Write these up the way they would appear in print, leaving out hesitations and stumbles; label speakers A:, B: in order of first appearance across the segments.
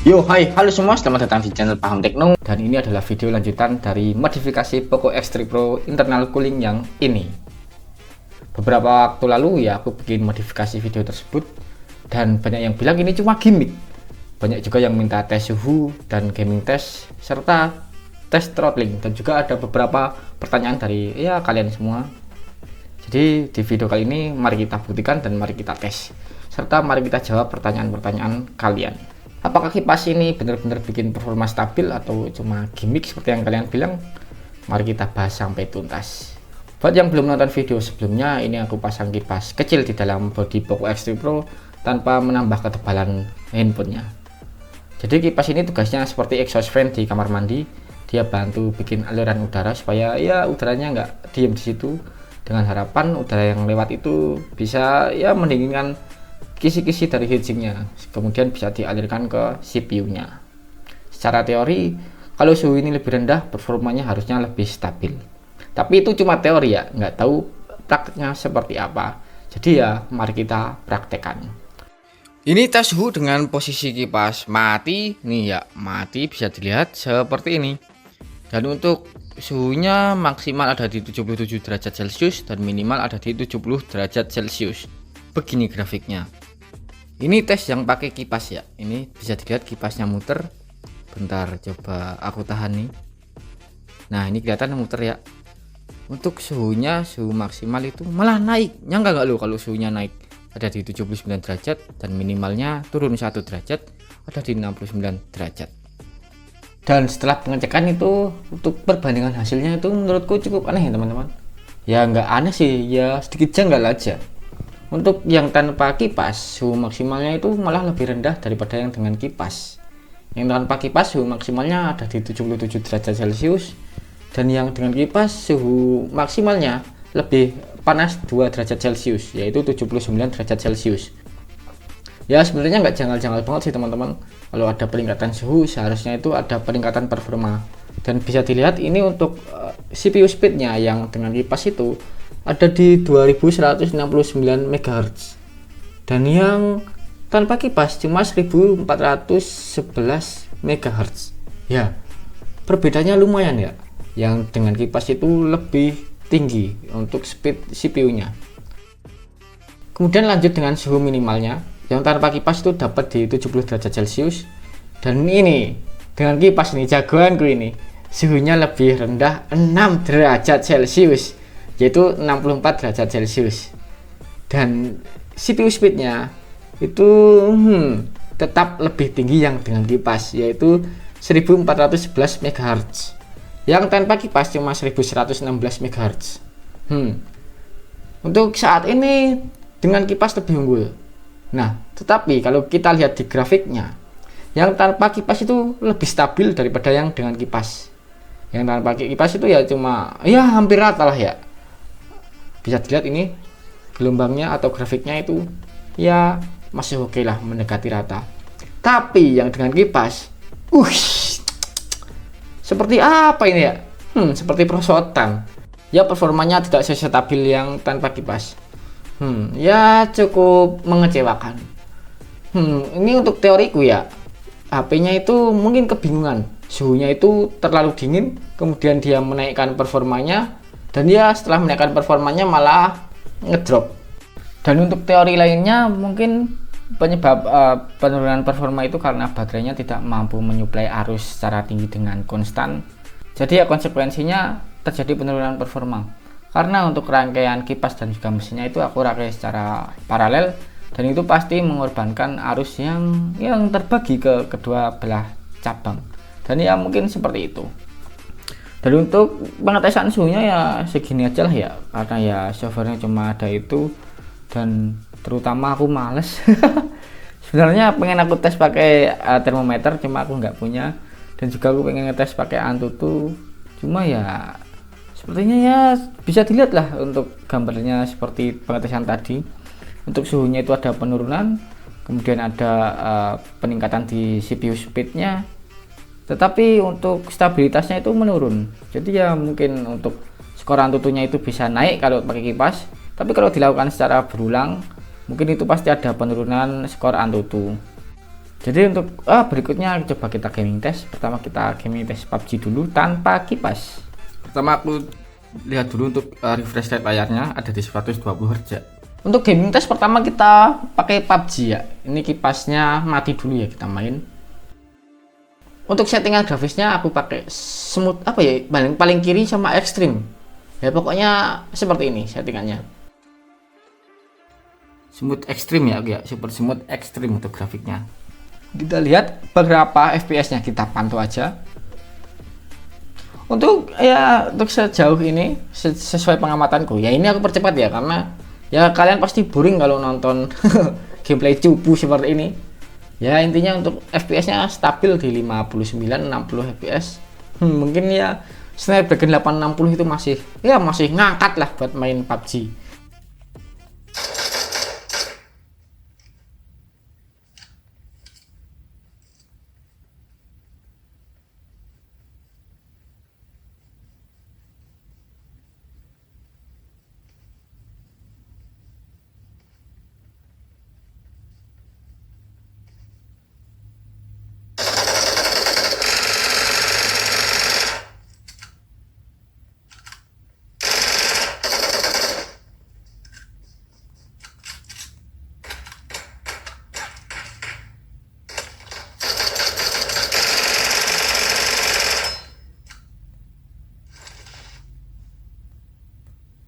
A: Yo, hai, halo semua, selamat datang di channel Paham Tekno. Dan ini adalah video lanjutan dari modifikasi Poco X3 Pro internal cooling yang ini. Beberapa waktu lalu ya aku bikin modifikasi video tersebut, dan banyak yang bilang ini cuma gimmick. Banyak juga yang minta tes suhu dan gaming test serta tes throttling, dan juga ada beberapa pertanyaan dari ya kalian semua. Jadi di video kali ini mari kita buktikan dan mari kita tes, serta mari kita jawab pertanyaan-pertanyaan kalian. Apakah kipas ini benar-benar bikin performa stabil atau cuma gimmick seperti yang kalian bilang? Mari kita bahas sampai tuntas. Buat yang belum nonton video sebelumnya, ini aku pasang kipas kecil di dalam bodi Poco X3 Pro tanpa menambah ketebalan handphonenya. Jadi kipas ini tugasnya seperti exhaust fan di kamar mandi. Dia bantu bikin aliran udara supaya ya udaranya nggak diem di situ, dengan harapan udara yang lewat itu bisa ya mendinginkan kisi-kisi dari heatsinknya, kemudian bisa dialirkan ke CPU-nya. Secara teori, kalau suhu ini lebih rendah, performanya harusnya lebih stabil. Tapi itu cuma teori ya, nggak tahu prakteknya seperti apa. Jadi ya, mari kita praktekkan. Ini tes suhu dengan posisi kipas mati, nih ya, mati bisa dilihat seperti ini. Dan untuk suhunya maksimal ada di 77 derajat Celcius dan minimal ada di 70 derajat Celcius. Begini grafiknya. Ini tes yang pakai kipas ya. Ini bisa dilihat kipasnya muter. Bentar, coba aku tahan nih. Nah, ini kelihatan muter ya. Untuk suhunya, suhu maksimal itu malah naik. Nyangka nggak lo kalau suhunya naik? Ada di 79 derajat dan minimalnya turun 1 derajat, ada di 69 derajat. Dan setelah pengecekan itu, untuk perbandingan hasilnya itu menurutku cukup aneh ya teman-teman. Ya nggak aneh sih, ya sedikit janggal aja. Untuk yang tanpa kipas, suhu maksimalnya itu malah lebih rendah daripada yang dengan kipas. Yang tanpa kipas suhu maksimalnya ada di 77 derajat Celcius, dan yang dengan kipas suhu maksimalnya lebih panas 2 derajat Celcius, yaitu 79 derajat Celcius. Ya sebenarnya nggak janggal-janggal banget sih teman-teman. Kalau ada peningkatan suhu, seharusnya itu ada peningkatan performa. Dan bisa dilihat ini untuk CPU speednya yang dengan kipas itu ada di 2169 MHz, dan yang tanpa kipas cuma 1411 MHz. Ya, perbedaannya lumayan ya. Yang dengan kipas itu lebih tinggi untuk speed CPU-nya. Kemudian lanjut dengan suhu minimalnya. Yang tanpa kipas itu dapat di 70 derajat Celcius, dan ini dengan kipas ini jagoanku ini suhunya lebih rendah 6 derajat Celcius, yaitu 64 derajat Celcius. Dan CPU speednya itu tetap lebih tinggi yang dengan kipas, yaitu 1411 MHz. Yang tanpa kipas cuma 1116 MHz. Untuk saat ini dengan kipas lebih unggul. Nah, tetapi kalau kita lihat di grafiknya, yang tanpa kipas itu lebih stabil daripada yang dengan kipas. Yang tanpa kipas itu ya cuma ya hampir rata lah ya. Bisa dilihat ini gelombangnya atau grafiknya itu ya masih oke lah, mendekati rata. Tapi yang dengan kipas, seperti apa ini ya? Seperti perosotan. Ya performanya tidak sestabil yang tanpa kipas. Ya cukup mengecewakan. Ini untuk teoriku ya. HP-nya itu mungkin kebingungan. Suhunya itu terlalu dingin, kemudian dia menaikkan performanya, dan dia setelah menaikkan performanya malah ngedrop. Dan untuk teori lainnya mungkin penyebab penurunan performa itu karena baterainya tidak mampu menyuplai arus secara tinggi dengan konstan. Jadi ya konsekuensinya terjadi penurunan performa. Karena untuk rangkaian kipas dan juga mesinnya itu aku rangkai secara paralel, dan itu pasti mengorbankan arus yang terbagi ke kedua belah cabang. Dan ya mungkin seperti itu. Dan untuk pengetesan suhunya ya segini aja lah ya, karena ya softwarenya cuma ada itu, dan terutama aku males. Sebenarnya pengen aku tes pakai termometer, cuma aku nggak punya, dan juga aku pengen ngetes pakai Antutu, cuma ya sepertinya ya bisa dilihat lah untuk gambarnya seperti pengetesan tadi. Untuk suhunya itu ada penurunan, kemudian ada peningkatan di CPU speednya, tetapi untuk stabilitasnya itu menurun. Jadi ya mungkin untuk skor Antutunya itu bisa naik kalau pakai kipas, tapi kalau dilakukan secara berulang mungkin itu pasti ada penurunan skor Antutu. Jadi untuk berikutnya coba kita gaming test. Pertama kita gaming test PUBG dulu tanpa kipas. Pertama aku lihat dulu untuk refresh rate layarnya ada di 120 Hz ya. Untuk gaming test pertama kita pakai PUBG ya. Ini kipasnya mati dulu ya, kita main. Untuk settingan grafisnya aku pakai smooth apa ya, paling kiri sama ekstrim. Ya pokoknya seperti ini settingannya. Smooth ekstrim ya, super smooth ekstrim untuk grafiknya. Kita lihat beberapa FPS-nya, kita pantau aja. Untuk sejauh ini sesuai pengamatanku ya, ini aku percepat ya, karena ya kalian pasti boring kalau nonton gameplay cupu seperti ini. Ya intinya untuk FPS-nya stabil di 59-60 FPS. Mungkin ya Snapdragon 860 itu masih ngangkat lah buat main PUBG.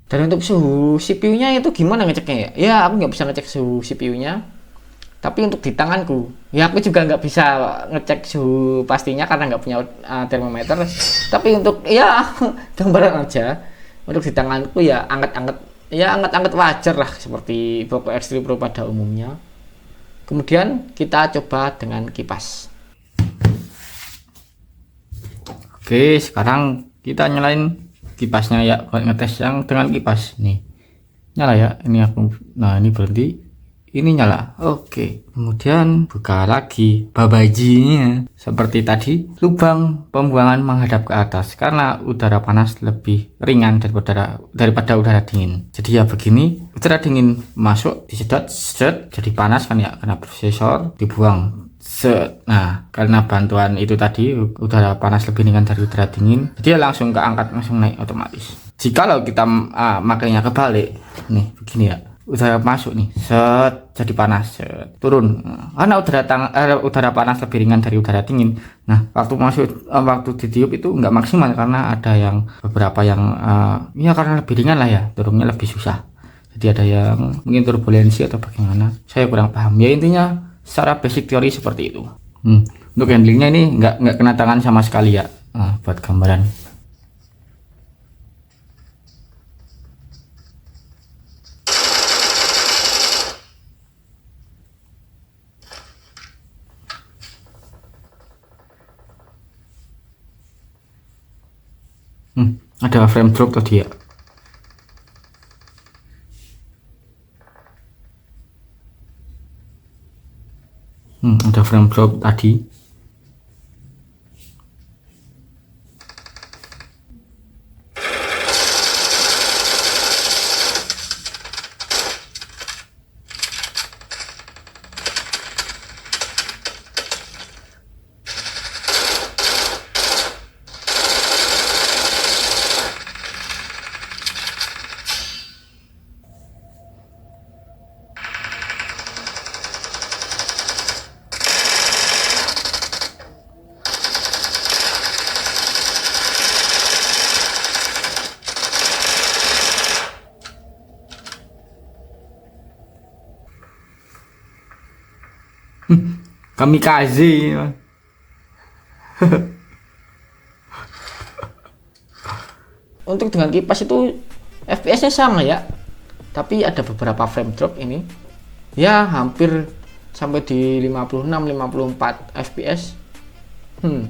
A: Dan untuk suhu CPU-nya itu gimana ngeceknya ya? Ya aku nggak bisa ngecek suhu CPU-nya. Tapi untuk di tanganku, ya aku juga nggak bisa ngecek suhu pastinya karena nggak punya termometer. Tapi untuk ya gambaran aja, untuk di tanganku ya anget-anget wajar lah seperti Poco X3 Pro pada umumnya. Kemudian kita coba dengan kipas. Oke, sekarang kita nyalain kipasnya ya buat ngetes yang dengan kipas nih. Nyala ya, ini aku, nah ini berhenti, ini nyala. Oke, kemudian buka lagi babajinya seperti tadi. Lubang pembuangan menghadap ke atas karena udara panas lebih ringan daripada udara dingin. Jadi ya begini, udara dingin masuk disedot set, jadi panas kan ya, karena prosesor dibuang set. Nah karena bantuan itu tadi, udara panas lebih ringan dari udara dingin, jadi langsung keangkat, langsung naik otomatis. Jikalau kita makainya kebalik nih begini ya, udara masuk nih set, jadi panas set, turun karena udara panas lebih ringan dari udara dingin. Nah waktu ditiup itu nggak maksimal karena ada yang beberapa yang ya karena lebih ringan lah ya, turunnya lebih susah. Jadi ada yang mungkin turbulensi atau bagaimana, saya kurang paham ya. Intinya secara basic teori seperti itu. Untuk handlingnya ini nggak kena tangan sama sekali ya. Buat gambaran. Ada frame drop tadi ya. Ada frame drop tadi. Kamikaze. Untuk dengan kipas itu FPS-nya sama ya, tapi ada beberapa frame drop ini ya, hampir sampai di 56-54 fps.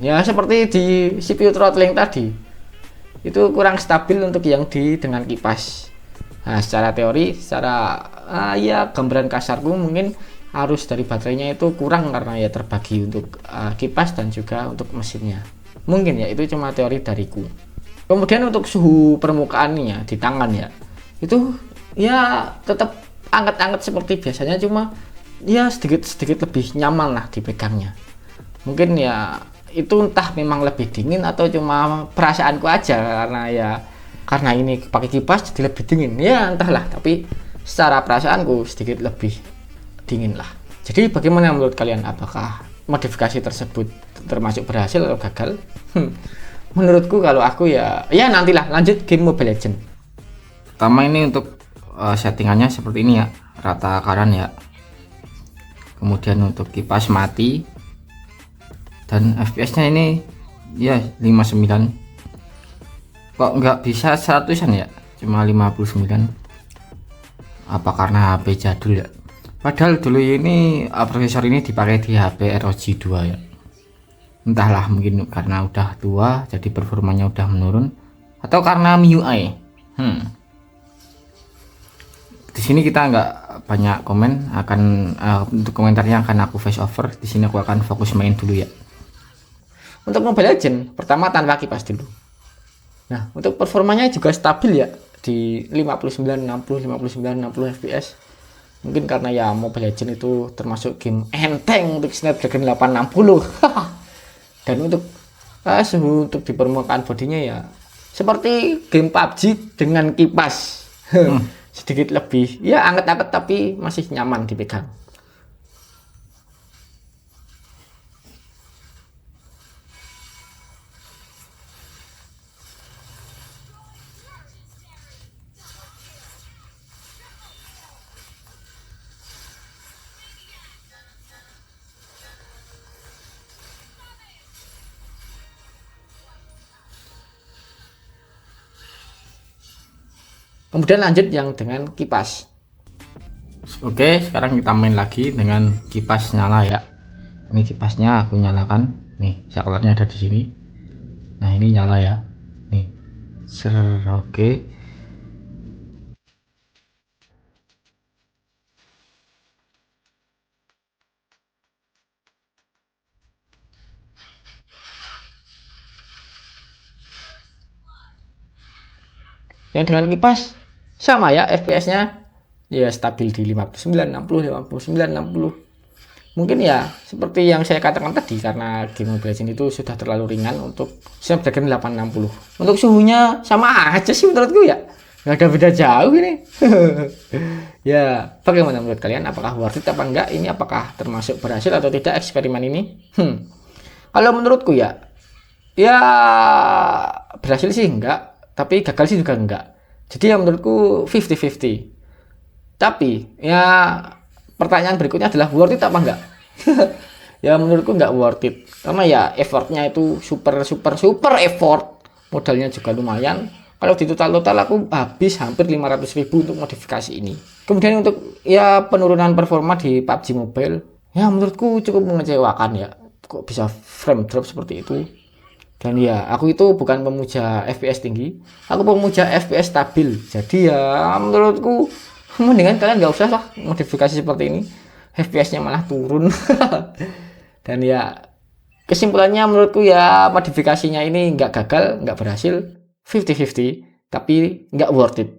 A: Ya seperti di CPU throttling tadi, itu kurang stabil untuk yang dengan kipas. Nah secara teori, ya gambaran kasarku mungkin arus dari baterainya itu kurang karena ya terbagi untuk kipas dan juga untuk mesinnya. Mungkin ya itu cuma teori dariku. Kemudian untuk suhu permukaannya di tangan ya, itu ya tetap anget-anget seperti biasanya, cuma ya sedikit lebih nyaman lah dipegangnya. Mungkin ya itu entah memang lebih dingin atau cuma perasaanku aja, karena ini pakai kipas jadi lebih dingin ya, entahlah, tapi secara perasaanku sedikit lebih dingin lah. Jadi bagaimana menurut kalian, apakah modifikasi tersebut termasuk berhasil atau gagal? Menurutku kalau aku ya nantilah lanjut game Mobile Legends. Pertama ini untuk settingannya seperti ini ya, rata kanan ya. Kemudian untuk kipas mati, dan FPS nya ini ya 59. Kok nggak bisa 100an ya, cuma 59. Apa karena HP jadul ya? Padahal dulu ini prosesor ini dipakai di HP ROG 2 ya. Entahlah, mungkin karena udah tua jadi performanya udah menurun, atau karena MIUI. Di sini kita nggak banyak komen, untuk komentarnya akan aku face over. Di sini aku akan fokus main dulu ya. Untuk Mobile Legends pertama tanpa kipas dulu. Nah, untuk performanya juga stabil ya di 59 60 fps. Mungkin karena ya Mobile Legends itu termasuk game enteng untuk Snapdragon 860. Dan untuk di permukaan bodinya ya seperti game PUBG dengan kipas. Sedikit lebih ya anget-anget tapi masih nyaman dipegang. Kemudian lanjut yang dengan kipas. Oke, sekarang kita main lagi dengan kipas nyala ya. Ini kipasnya aku nyalakan. Nih, saklarnya ada di sini. Nah, ini nyala ya. Nih. Oke. Yang dengan kipas sama ya, FPS-nya ya stabil di 59 60. Mungkin ya seperti yang saya katakan tadi, karena game Mobile Legends itu sudah terlalu ringan untuk Snapdragon 860. Untuk suhunya sama aja sih menurutku ya, nggak ada beda jauh ini. Ya bagaimana menurut kalian, apakah worth it apa enggak ini, apakah termasuk berhasil atau tidak eksperimen ini? Kalau menurutku ya berhasil sih enggak, tapi gagal sih juga enggak. Jadi ya menurutku 50-50. Tapi ya pertanyaan berikutnya adalah worth it apa enggak? Ya menurutku enggak worth it, karena ya effortnya itu super effort, modalnya juga lumayan. Kalau di total aku habis hampir 500.000 untuk modifikasi ini. Kemudian untuk ya penurunan performa di PUBG Mobile ya menurutku cukup mengecewakan ya, kok bisa frame drop seperti itu. Dan ya aku itu bukan pemuja FPS tinggi, aku pemuja FPS stabil. Jadi ya menurutku mendingan kalian nggak usah lah modifikasi seperti ini, FPS-nya malah turun. Dan ya kesimpulannya menurutku ya modifikasinya ini nggak gagal, nggak berhasil, 50-50, tapi nggak worth it.